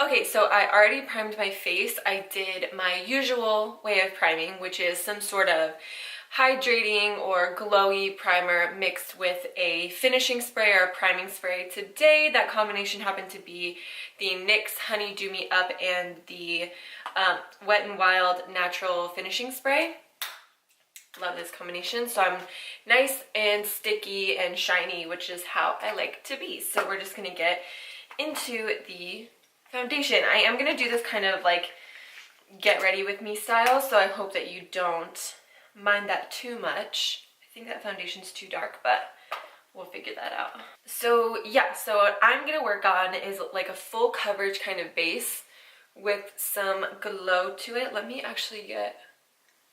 Okay, so I already primed my face. I did my usual way of priming, which is some sort of hydrating or glowy primer mixed with a finishing spray or a priming spray. Today, that combination happened to be the NYX Honey Dew Me Up and the Wet n Wild Natural Finishing Spray. Love this combination. So I'm nice and sticky and shiny, which is how I like to be. So we're just gonna get into the foundation. I am gonna do this kind of like get ready with me style, so I hope that you don't mind that too much. I think that foundation's too dark, but we'll figure that out. So yeah, so what I'm gonna work on is like a full coverage kind of base with some glow to it. Let me actually get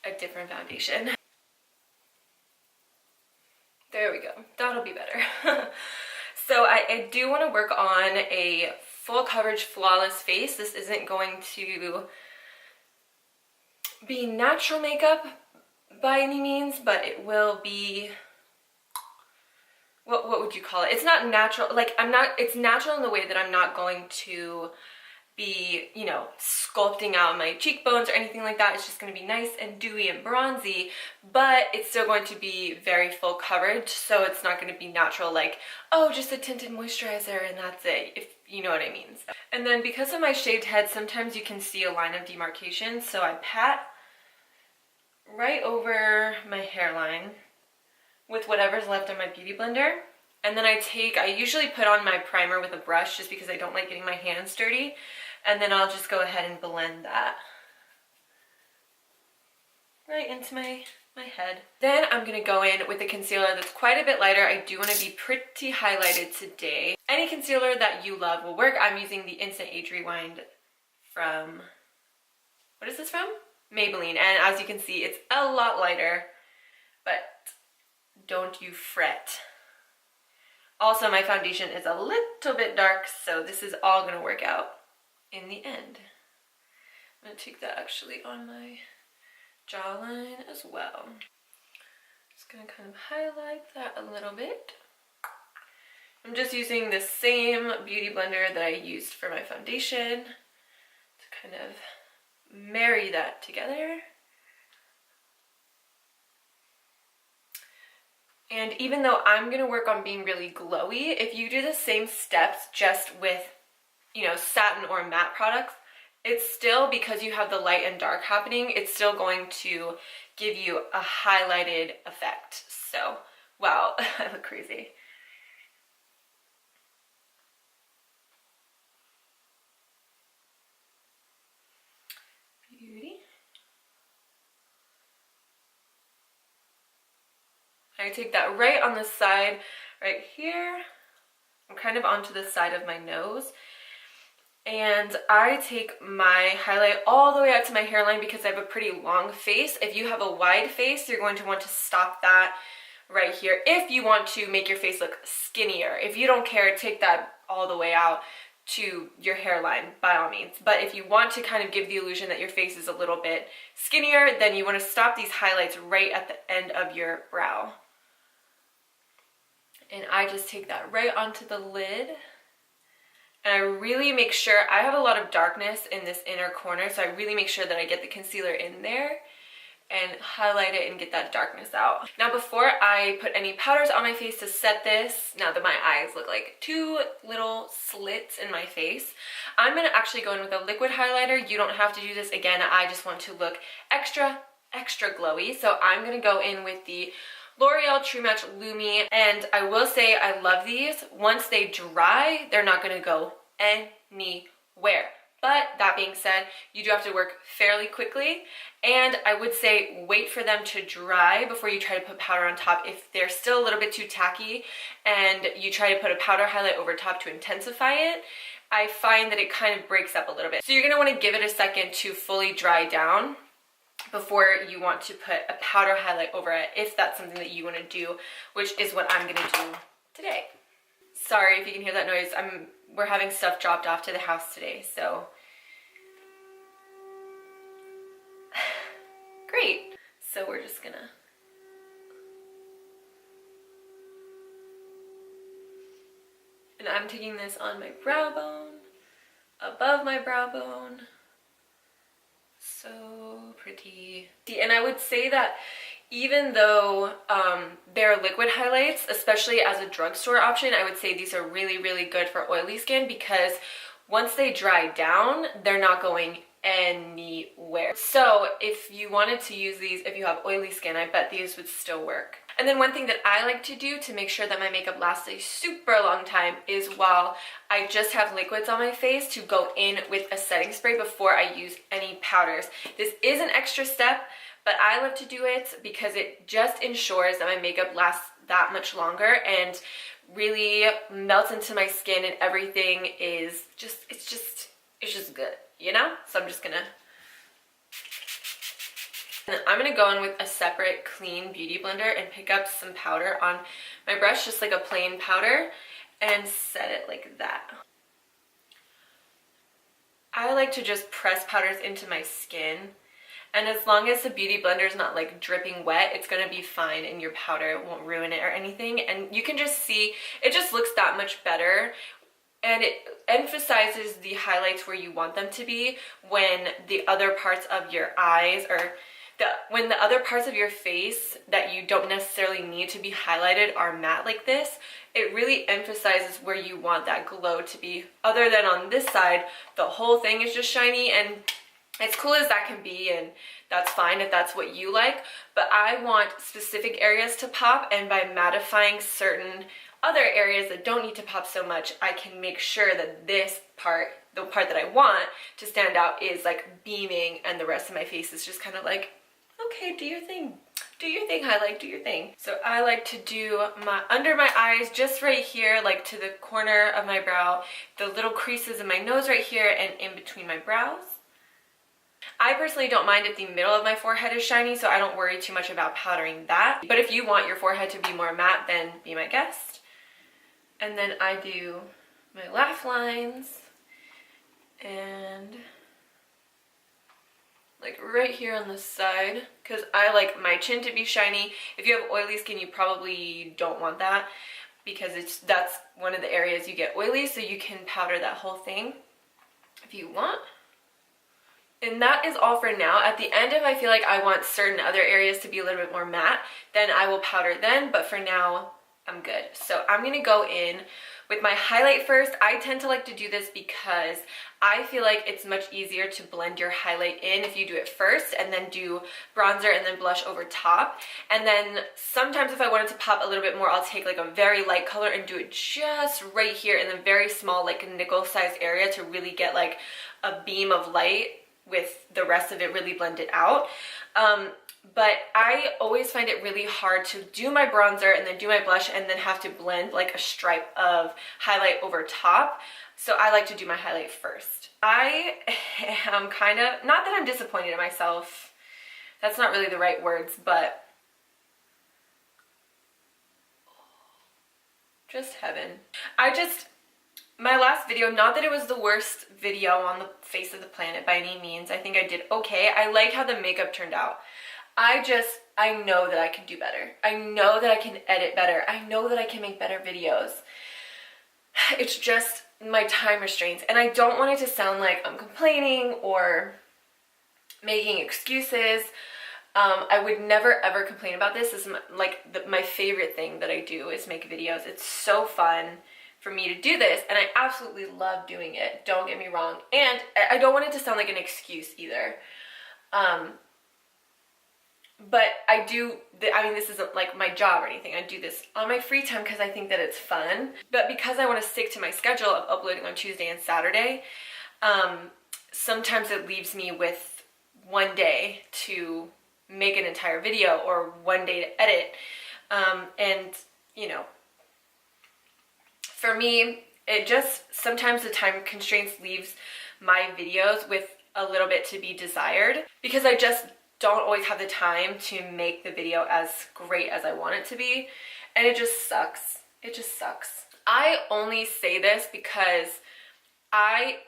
a different foundation. There we go, that'll be better. So I do want to work on a full coverage flawless face. This isn't going to be natural makeup by any means, but it will be, what would you call it? It's not natural, like it's natural in the way that I'm not going to be, you know, sculpting out my cheekbones or anything like that. It's just going to be nice and dewy and bronzy, but it's still going to be very full coverage, so it's not going to be natural like, oh, just a tinted moisturizer and that's it, if you know what I mean. And then because of my shaved head, sometimes you can see a line of demarcation, so I pat right over my hairline with whatever's left on my beauty blender. And then I usually put on my primer with a brush just because I don't like getting my hands dirty. And then I'll just go ahead and blend that right into my head. Then I'm gonna go in with a concealer that's quite a bit lighter. I do wanna be pretty highlighted today. Any concealer that you love will work. I'm using the Instant Age Rewind from, what is this from? Maybelline. And as you can see, it's a lot lighter, but don't you fret. Also, my foundation is a little bit dark, so this is all gonna work out in the end. I'm gonna take that actually on my jawline as well. Just gonna kind of highlight that a little bit. I'm just using the same beauty blender that I used for my foundation to kind of marry that together. And even though I'm gonna work on being really glowy, if you do the same steps just with, you know, satin or matte products, it's still, because you have the light and dark happening, it's still going to give you a highlighted effect. So, wow, I look crazy. Beauty. I take that right on the side, right here. I'm kind of onto the side of my nose. And I take my highlight all the way out to my hairline because I have a pretty long face. If you have a wide face, you're going to want to stop that right here if you want to make your face look skinnier. If you don't care, take that all the way out to your hairline by all means. But if you want to kind of give the illusion that your face is a little bit skinnier, then you want to stop these highlights right at the end of your brow. And I just take that right onto the lid. And I really make sure, I have a lot of darkness in this inner corner, so I really make sure that I get the concealer in there and highlight it and get that darkness out. Now before I put any powders on my face to set this, now that my eyes look like two little slits in my face, I'm going to actually go in with a liquid highlighter. You don't have to do this. Again, I just want to look extra glowy. So I'm going to go in with the L'Oreal True Match Lumi, and I will say I love these. Once they dry, they're not going to go anywhere. But that being said, you do have to work fairly quickly, and I would say wait for them to dry before you try to put powder on top. If they're still a little bit too tacky and you try to put a powder highlight over top to intensify it, I find that it kind of breaks up a little bit. So you're going to want to give it a second to fully dry down before you want to put a powder highlight over it, if that's something that you want to do, which is what I'm going to do today. Sorry if you can hear that noise. We're having stuff dropped off to the house today, so great. So we're just gonna and I'm taking this on my brow bone above my brow bone. So pretty. And I would say that even though they're liquid highlights, especially as a drugstore option, I would say these are really, really good for oily skin because once they dry down, they're not going anywhere. So if you wanted to use these, if you have oily skin, I bet these would still work. And then one thing that I like to do to make sure that my makeup lasts a super long time is while I just have liquids on my face to go in with a setting spray before I use any powders. This is an extra step, but I love to do it because it just ensures that my makeup lasts that much longer and really melts into my skin and everything is just, it's just good, you know? So I'm just gonna go in with a separate clean beauty blender and pick up some powder on my brush, just like a plain powder, and set it like that. I like to just press powders into my skin, and as long as the beauty blender is not like dripping wet, it's gonna be fine and your powder won't ruin it or anything. And you can just see, it just looks that much better. And it emphasizes the highlights where you want them to be when the other parts of your eyes or when the other parts of your face that you don't necessarily need to be highlighted are matte like this. It really emphasizes where you want that glow to be. Other than on this side, the whole thing is just shiny, and as cool as that can be, and that's fine if that's what you like, but I want specific areas to pop, and by mattifying certain other areas that don't need to pop so much, I can make sure that this part, the part that I want to stand out, is like beaming, and the rest of my face is just kind of like, okay, do your thing, highlight, do your thing. So I like to do my under my eyes, just right here, like to the corner of my brow, the little creases in my nose right here, and in between my brows. I personally don't mind if the middle of my forehead is shiny, so I don't worry too much about powdering that. But if you want your forehead to be more matte, then be my guest. And then I do my laugh lines, and like right here on the side, because I like my chin to be shiny. If you have oily skin, you probably don't want that because that's one of the areas you get oily, so you can powder that whole thing if you want. And that is all for now. At the end, if I feel like I want certain other areas to be a little bit more matte, then I will powder then, but for now, I'm good. So I'm gonna go in with my highlight first. I tend to like to do this because I feel like it's much easier to blend your highlight in if you do it first and then do bronzer and then blush over top. And then sometimes if I wanted to pop a little bit more, I'll take like a very light color and do it just right here in the very small like nickel size area to really get like a beam of light with the rest of it really blended out. But I always find it really hard to do my bronzer and then do my blush and then have to blend like a stripe of highlight over top. So I like to do my highlight first. I am kind of, not that I'm disappointed in myself, that's not really the right words, but just heaven. My last video, not that it was the worst video on the face of the planet by any means. I think I did okay. I like how the makeup turned out. I know that I can do better. I know that I can edit better. I know that I can make better videos. It's just my time restraints. And I don't want it to sound like I'm complaining or making excuses. I would never ever complain about this. This is my favorite thing that I do is make videos. It's so fun for me to do this, and I absolutely love doing it. Don't get me wrong. And I don't want it to sound like an excuse either. But I mean, this isn't like my job or anything. I do this on my free time because I think that it's fun. But because I want to stick to my schedule of uploading on Tuesday and Saturday, sometimes it leaves me with one day to make an entire video or one day to edit. And, you know, for me, it just, sometimes the time constraints leaves my videos with a little bit to be desired because I just don't always have the time to make the video as great as I want it to be, and it just sucks. It just sucks. I only say this because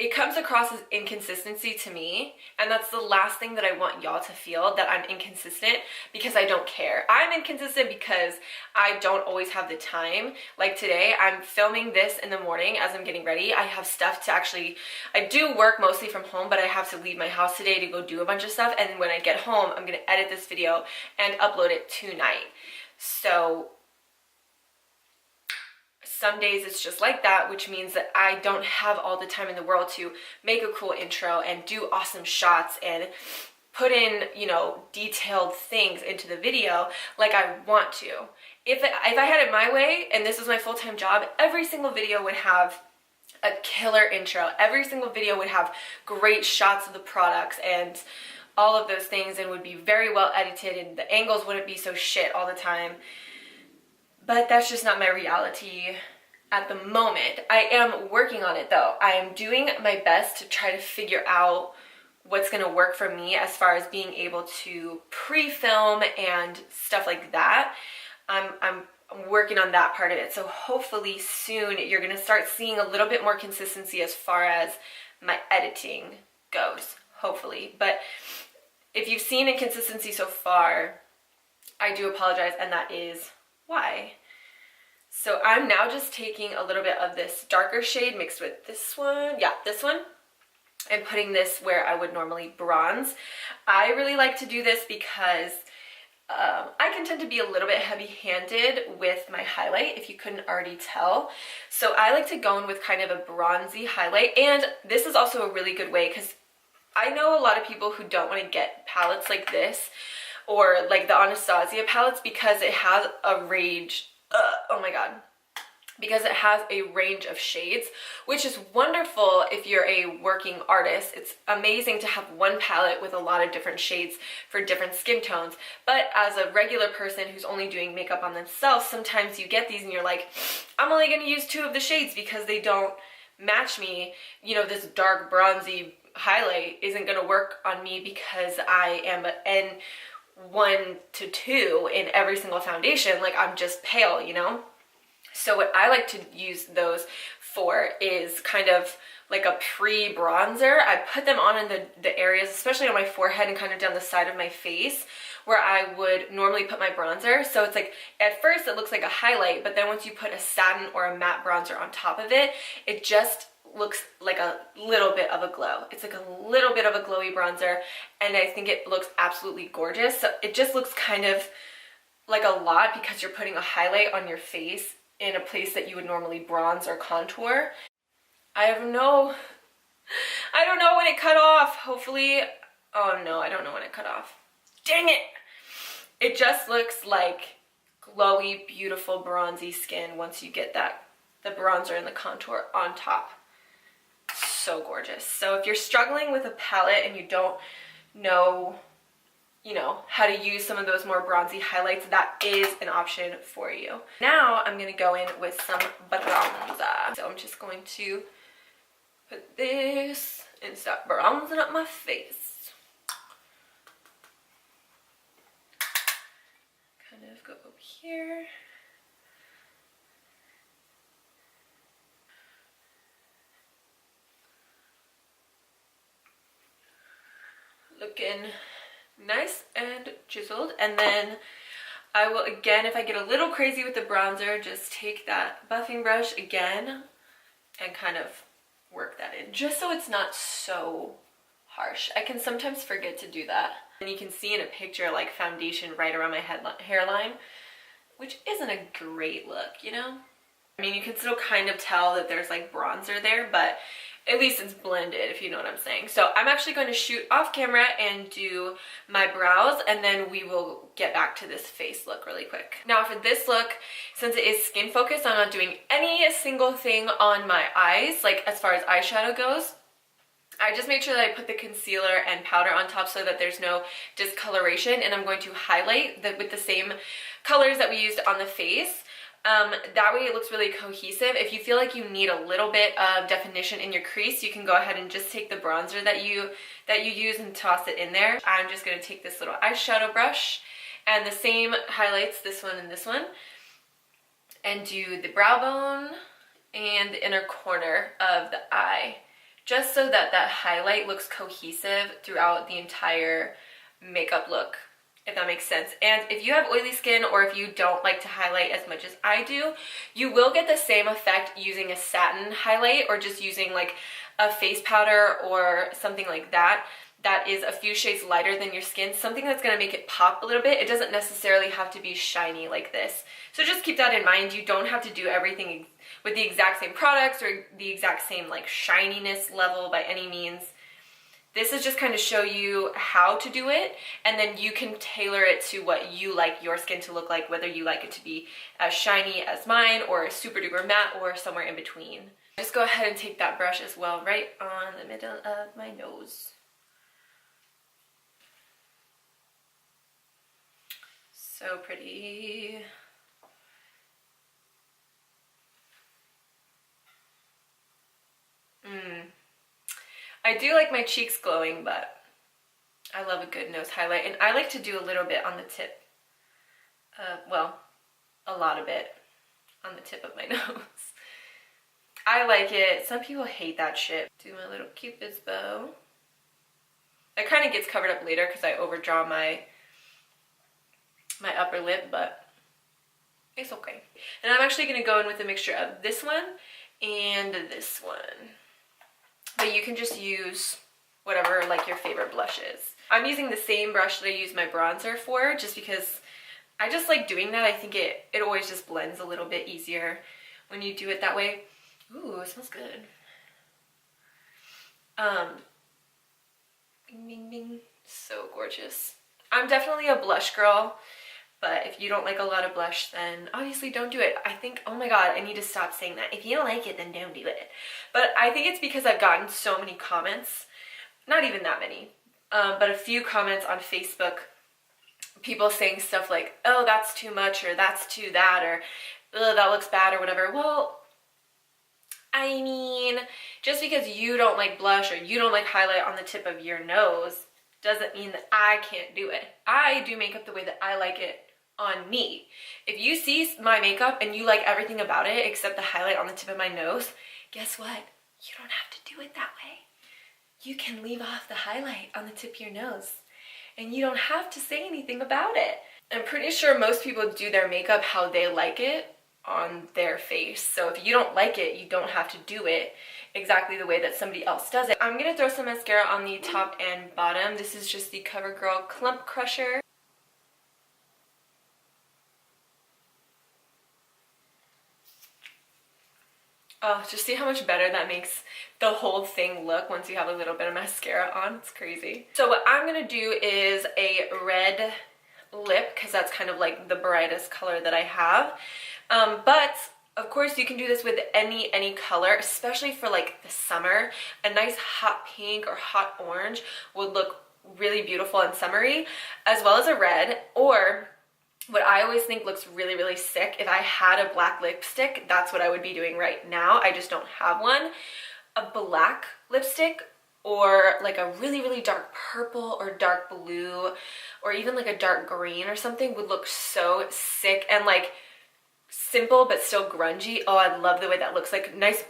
it comes across as inconsistency to me, and that's the last thing that I want y'all to feel, that I'm inconsistent because I don't care. I'm inconsistent because I don't always have the time. Like today, I'm filming this in the morning as I'm getting ready. I have stuff to I do work mostly from home, but I have to leave my house today to go do a bunch of stuff, and when I get home, I'm gonna edit this video and upload it tonight. So some days it's just like that, which means that I don't have all the time in the world to make a cool intro and do awesome shots and put in, you know, detailed things into the video like I want to. If I had it my way and this was my full-time job, every single video would have a killer intro. Every single video would have great shots of the products and all of those things, and would be very well edited, and the angles wouldn't be so shit all the time. But that's just not my reality at the moment. I am working on it though. I am doing my best to try to figure out what's gonna work for me as far as being able to pre-film and stuff like that. I'm working on that part of it. So hopefully soon you're gonna start seeing a little bit more consistency as far as my editing goes, hopefully. But if you've seen inconsistency so far, I do apologize, and that is why. So I'm now just taking a little bit of this darker shade mixed with this one, yeah, this one, and putting this where I would normally bronze. I really like to do this because I can tend to be a little bit heavy-handed with my highlight, if you couldn't already tell. So I like to go in with kind of a bronzy highlight, and this is also a really good way because I know a lot of people who don't want to get palettes like this or like the Anastasia palettes because it has a range, oh my god, because it has a range of shades, which is wonderful if you're a working artist. It's amazing to have one palette with a lot of different shades for different skin tones. But as a regular person who's only doing makeup on themselves, sometimes you get these and you're like, I'm only going to use 2 of the shades because they don't match me. You know, this dark bronzy highlight isn't going to work on me because I am an N1 to 2 in every single foundation. Like, I'm just pale, you know? So what I like to use those for is kind of like a pre-bronzer. I put them on in the areas, especially on my forehead and kind of down the side of my face, where I would normally put my bronzer. So it's like, at first it looks like a highlight, but then once you put a satin or a matte bronzer on top of it, it just looks like a little bit of a glow. It's like a little bit of a glowy bronzer, and I think it looks absolutely gorgeous. So it just looks kind of like a lot because you're putting a highlight on your face in a place that you would normally bronze or contour. I don't know when it cut off. Hopefully, oh no, I don't know when it cut off. Dang it! It just looks like glowy, beautiful, bronzy skin once you get the bronzer and the contour on top. So gorgeous. So if you're struggling with a palette and you don't know, you know, how to use some of those more bronzy highlights, that is an option for you. Now I'm going to go in with some bronzer. So I'm just going to put this and start bronzing up my face. Kind of go over here. Looking nice and chiseled. And then I will, again, if I get a little crazy with the bronzer, just take that buffing brush again and kind of work that in, just so it's not so harsh. I can sometimes forget to do that. And you can see in a picture like foundation right around my hairline, which isn't a great look, you know? I mean, you can still kind of tell that there's like bronzer there, but at least it's blended, if you know what I'm saying. So I'm actually going to shoot off camera and do my brows, and then we will get back to this face look really quick. Now for this look, since it is skin focused, I'm not doing any single thing on my eyes, like as far as eyeshadow goes. I just make sure that I put the concealer and powder on top so that there's no discoloration, and I'm going to highlight with the same colors that we used on the face. That way it looks really cohesive. If you feel like you need a little bit of definition in your crease, you can go ahead and just take the bronzer that you use and toss it in there. I'm just going to take this little eyeshadow brush and the same highlights, this one and this one, and do the brow bone and the inner corner of the eye. just so that that highlight looks cohesive throughout the entire makeup look, if that makes sense. And if you have oily skin, or if you don't like to highlight as much as I do, you will get the same effect using a satin highlight, or just using like a face powder or something like that that is a few shades lighter than your skin, something that's going to make it pop a little bit. It doesn't necessarily have to be shiny like this. So just keep that in mind. You don't have to do everything with the exact same products or the exact same like shininess level by any means. This is just kind of show you how to do it, and then you can tailor it to what you like your skin to look like, whether you like it to be as shiny as mine or super duper matte or somewhere in between. Just go ahead and take that brush as well, right on the middle of my nose. So pretty. I do like my cheeks glowing, but I love a good nose highlight, and I like to do a little bit on the tip. Well, a lot of it on the tip of my nose. I like it. Some people hate that shit. Do my little Cupid's bow. That kind of gets covered up later because I overdraw my upper lip, but it's okay. And I'm actually going to go in with a mixture of this one and this one. But you can just use whatever like your favorite blush is. I'm using the same brush that I use my bronzer for, just because I just like doing that. I think it always just blends a little bit easier when you do it that way. Ooh, it smells good. Bing, bing, bing. So gorgeous. I'm definitely a blush girl, but if you don't like a lot of blush, then obviously don't do it. I think, oh my god, I need to stop saying that. If you don't like it, then don't do it. But I think it's because I've gotten so many comments, not even that many, but a few comments on Facebook, people saying stuff like, oh, that's too much, or that's too that, or that looks bad, or whatever. Well, I mean, just because you don't like blush or you don't like highlight on the tip of your nose doesn't mean that I can't do it. I do makeup the way that I like it on me. If you see my makeup and you like everything about it except the highlight on the tip of my nose, guess what? You don't have to do it that way. You can leave off the highlight on the tip of your nose, and you don't have to say anything about it. I'm pretty sure most people do their makeup how they like it on their face. So if you don't like it, you don't have to do it exactly the way that somebody else does it. I'm gonna throw some mascara on the top and bottom. This is just the CoverGirl Clump Crusher. Oh, just see how much better that makes the whole thing look once you have a little bit of mascara on. It's crazy. So what I'm gonna do is a red lip, because that's kind of like the brightest color that I have. But of course you can do this with any color, especially for like the summer. A nice hot pink or hot orange would look really beautiful and summery, as well as a red. Or what I always think looks really sick, if I had a black lipstick, that's what I would be doing right now. I just don't have one. A black lipstick, or like a really dark purple or dark blue, or even like a dark green or something, would look so sick and like simple but still grungy. Oh, I love the way that looks. Like nice,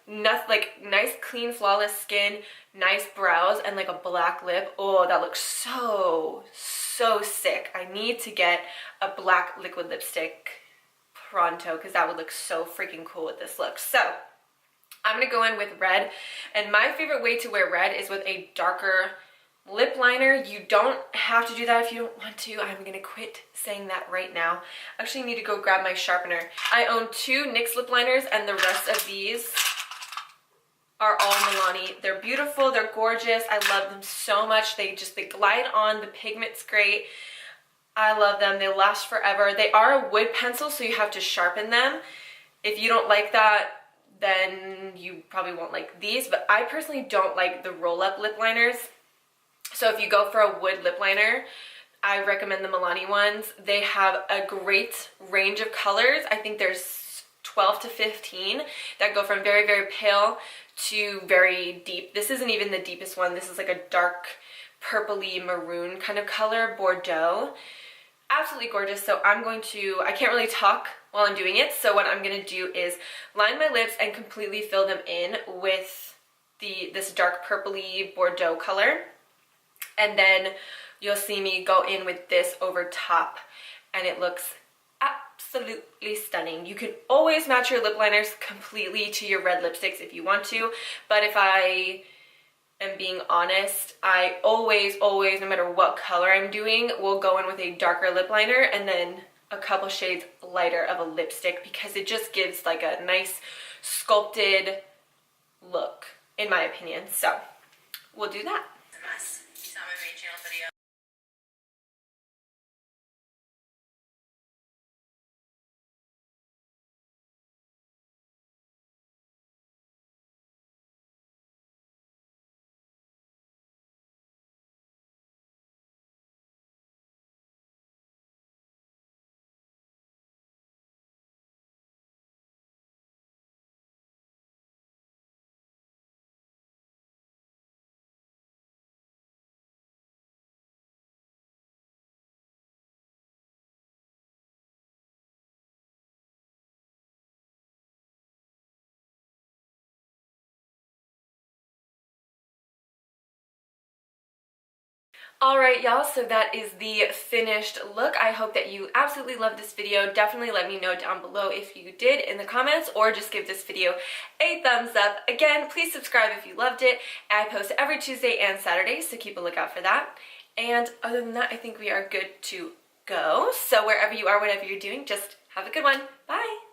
nice clean flawless skin, nice brows, and like a black lip. Oh, that looks so sick. I need to get a black liquid lipstick pronto, because that would look so freaking cool with this look. So I'm gonna go in with red, and my favorite way to wear red is with a darker lip liner. You don't have to do that if you don't want to. I'm gonna quit saying that right now. I actually need to go grab my sharpener. I own 2 NYX lip liners, and the rest of these are all Milani. They're beautiful, they're gorgeous. I love them so much. They glide on, the pigment's great. I love them. They last forever. They are a wood pencil, so you have to sharpen them. If you don't like that, then you probably won't like these, but I personally don't like the roll-up lip liners. So if you go for a wood lip liner, I recommend the Milani ones. They have a great range of colors. I think there's 12 to 15 that go from very pale to very deep. This isn't even the deepest one. This is like a dark purpley maroon kind of color, Bordeaux. Absolutely gorgeous. So I can't really talk while I'm doing it. So what I'm gonna do is line my lips and completely fill them in with this dark purpley Bordeaux color. And then you'll see me go in with this over top, and it looks absolutely stunning. You can always match your lip liners completely to your red lipsticks if you want to, but if I am being honest, I always, no matter what color I'm doing, will go in with a darker lip liner and then a couple shades lighter of a lipstick, because it just gives like a nice sculpted look, in my opinion. So we'll do that. Alright y'all, so that is the finished look. I hope that you absolutely loved this video. Definitely let me know down below if you did in the comments, or just give this video a thumbs up. Again, please subscribe if you loved it. I post every Tuesday and Saturday, so keep a lookout for that. And other than that, I think we are good to go. So wherever you are, whatever you're doing, just have a good one. Bye!